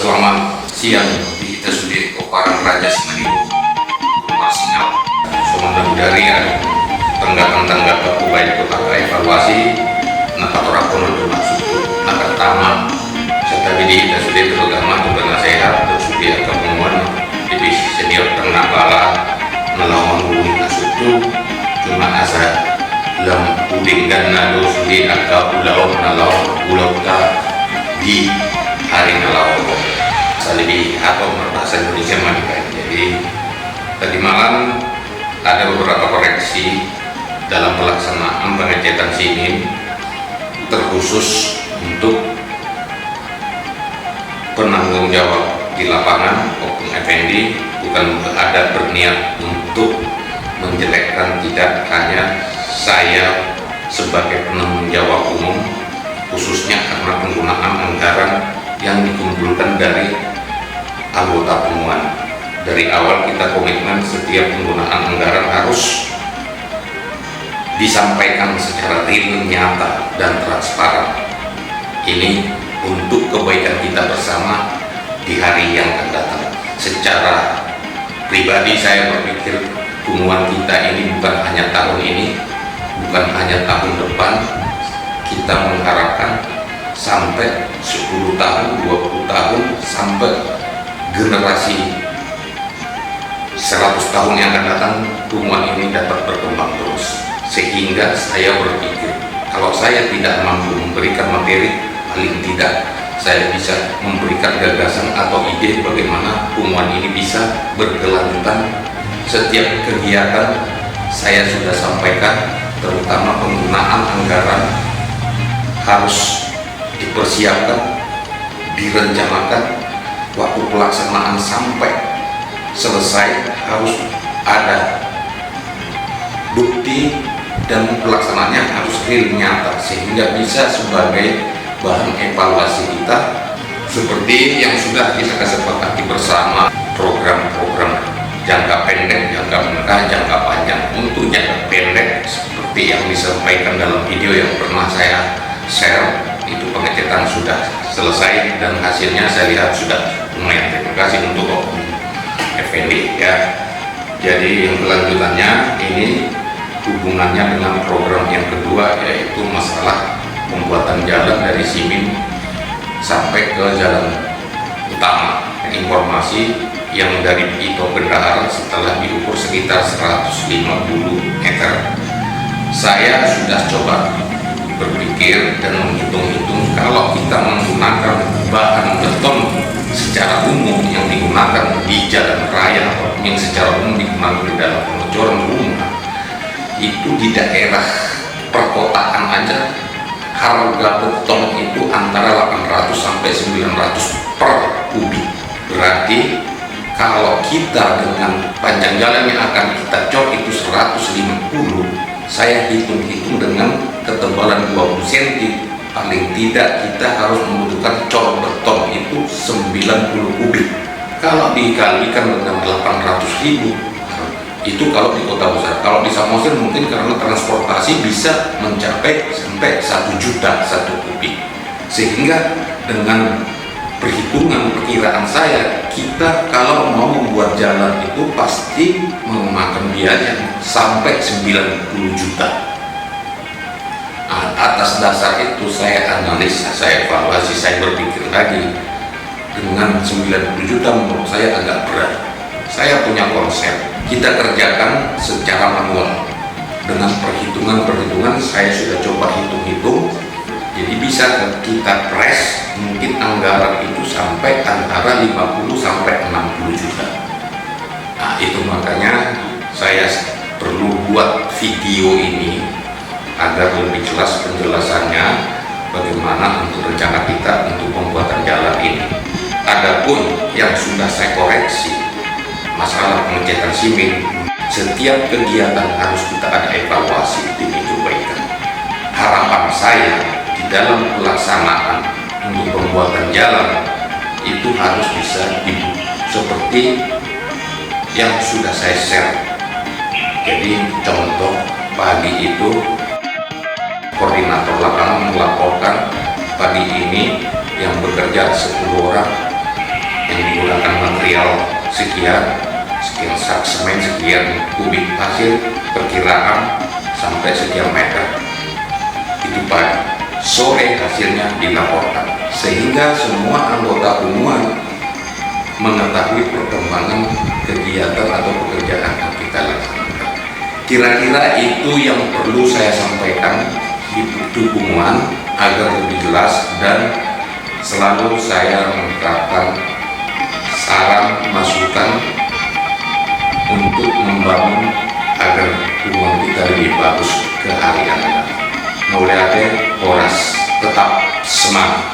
Selamat siang di TSUD Oparan Raja Simanindo, Rumah Singal. Soalnya dari tanggapan aku baik kota evaluasi, nakatorapun untuk masuk nakatama, serta di TSUD terutama untuk sehat, TSUD atau pengumuman divisi senior tengah bala, melawan bumi nasutu, cuma asa lam uding dan nado sudi agak pulau di hari nalaw lebih atau bahasa Indonesia mah. Jadi tadi malam ada beberapa koreksi dalam pelaksanaan pengecetan SIMIN terkhusus untuk penanggung jawab di lapangan Oknum Effendi, bukan ada berniat untuk menjelekkan, tidak, hanya saya sebagai penanggung jawab umum khususnya karena penggunaan anggaran yang dikumpulkan dari anggota pengumuman. Dari awal kita komitmen setiap penggunaan anggaran harus disampaikan secara real, nyata, dan transparan. Ini untuk kebaikan kita bersama di hari yang akan datang. Secara pribadi saya berpikir pengumuman kita ini bukan hanya tahun ini, bukan hanya tahun depan. Kita mengharapkan sampai 10 tahun, 20 tahun, sampai generasi 100 tahun yang akan datang, pengumuman ini dapat berkembang terus. Sehingga saya berpikir, kalau saya tidak mampu memberikan materi, paling tidak saya bisa memberikan gagasan atau ide bagaimana pengumuman ini bisa berkelanjutan. Setiap kegiatan saya sudah sampaikan, terutama penggunaan anggaran harus dipersiapkan, direncanakan. Waktu pelaksanaan sampai selesai harus ada bukti dan pelaksanaannya harus real, nyata, sehingga bisa sebagai bahan evaluasi kita seperti yang sudah kita kesepakati bersama, program-program jangka pendek, jangka menengah, jangka panjang. Untuk jangka pendek seperti yang disampaikan dalam video yang pernah saya share, itu pengecetan sudah selesai dan hasilnya saya lihat sudah lumayan. Terima kasih untuk Effendi ya. Jadi yang kelanjutannya ini hubungannya dengan program yang kedua, yaitu masalah pembuatan jalan dari SIMIN sampai ke jalan utama. Informasi yang dari Ito Bendahara setelah diukur sekitar 150 meter, saya sudah coba berpikir dan menghitung-hitung, kalau kita menggunakan bahan beton secara umum yang digunakan di jalan raya atau yang secara umum digunakan di dalam pengecoran rumah, itu di daerah perkotaan aja harga beton itu antara 800 sampai 900 per kubik. Berarti kalau kita dengan panjang jalan yang akan kita cor itu 150, saya hitung-hitung dengan ketebalan 20 cm, paling tidak kita harus membutuhkan cor beton itu 90 kubik. Kalau dikalikan dengan 800.000, itu kalau di kota besar. Kalau di Samosir mungkin karena transportasi bisa mencapai sampai 1 juta 1 kubik. Sehingga dengan perkiraan saya, kita kalau mau membuat jalan itu pasti memakan biaya sampai 90 juta. Atas dasar itu saya analisa, saya evaluasi, saya berpikir lagi, dengan 90 juta menurut saya agak berat. Saya punya konsep, kita kerjakan secara manual dengan perhitungan saya sudah coba hitung-hitung. Jadi bisa kita press mungkin anggaran itu sampai antara 50 sampai 60 juta. Nah, itu makanya saya perlu buat video ini agar lebih jelas penjelasannya bagaimana untuk rencana kita untuk pembuatan jalan ini. Adapun yang sudah saya koreksi, masalah pengecetan SIMIN, setiap kegiatan harus kita ada evaluasi demi kebaikan. Harapan saya di dalam pelaksanaan untuk pembuatan jalan itu harus bisa seperti yang sudah saya share. Jadi contoh pagi itu koordinator lapangan melaporkan pagi ini yang bekerja 10 orang sekian sak semen, sekian kubik pasir, perkiraan sampai sekian meter. Itu pagi. Sore hasilnya dilaporkan, sehingga semua anggota umum mengetahui perkembangan kegiatan atau pekerjaan yang kita laksanakan. Kira-kira itu yang perlu saya sampaikan di dukungan agar lebih jelas, dan selalu saya menerapkan saran masukan untuk membangun agar hubungan kita lebih bagus ke hari yang akan datang. Mulia Horas tetap semangat.